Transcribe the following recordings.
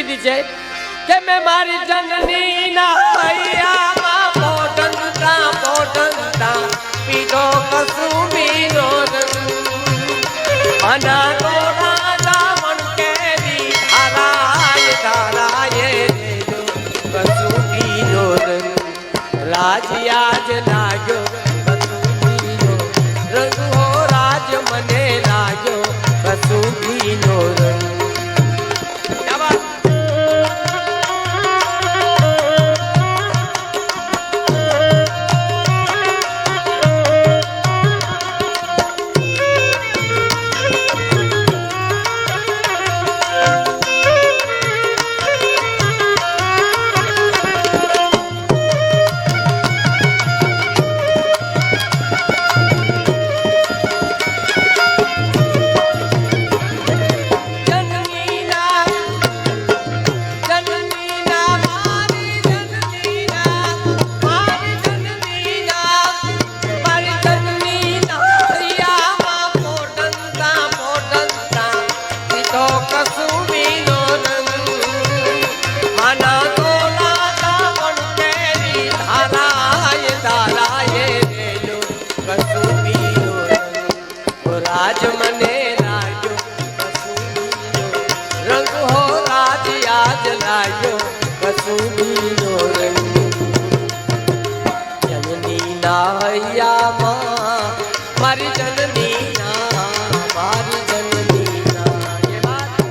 કીધી છે કે મેં મારી જનની ના હૈયામાં પોટંતા પીધો કસુંબીનો રંગ આના તો રાજા મન કેરી ધારાએ દેજો કસુંબીનો રંગ રાજ્યા જ લાગ્યો કસુંબીનો રંગ હો રાજ મને લાગ્યો કસુંબીનો રંગ राज मने लायो रंग हो राज आज लायो कसूबीनो रंग जननी ना हैया मारी जननी ना मारी जननी ना ये बात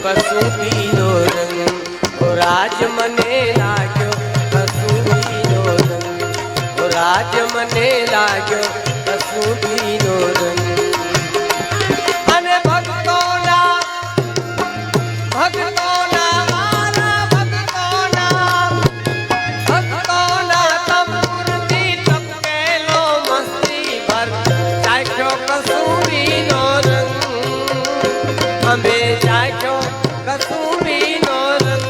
कसूबीनो रंग राज मने लाग्यो कसूबीनो रंग राज मने लाग्यो कसूबीनो रंग अने भक्तोना मारा भक्तोना तमपुरती तपकेलो मस्ती भर चाख्यो कसूबीनो रंग अमे चाख्यो कसूबीनो रंग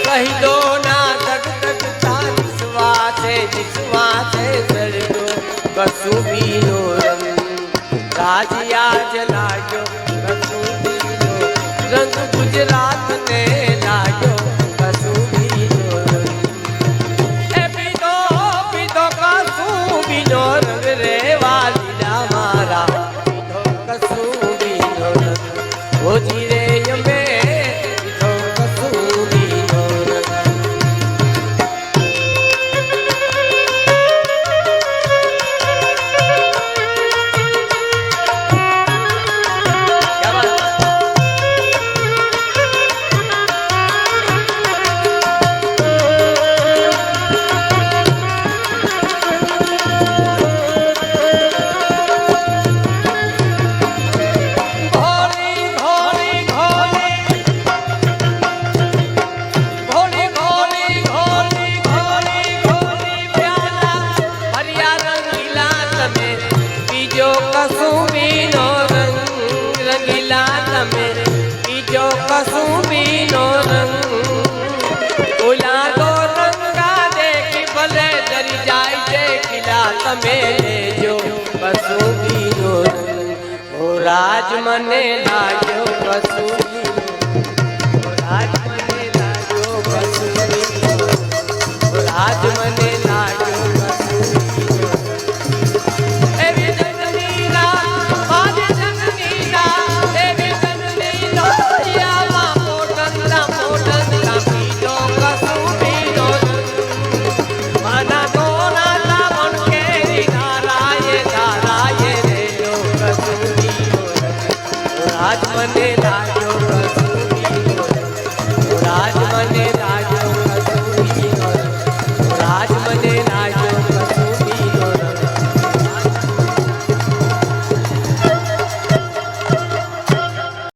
शहीदो ना तक तक निस्वा से सड़ो कसूबीनो रंग राजिया जलायो कसूबीनो रंग गुजरात ने लायो कसूबीनो रंग ए पीतो पीतो कसूबीनो रंग रे वालीला मारा पीतो कसूबीनो रंग ओ जीरे यमे पीतो कसूबीनो रंग कसूबीनो रंग ओला दो रंगा देखी भले डरी जाय जे खिला तमे जो कसूबीनो रंग ओ राज मने लाग्यो कसूबीनो ओ राज मने लाग्यो कसूबीनो ओ राज મને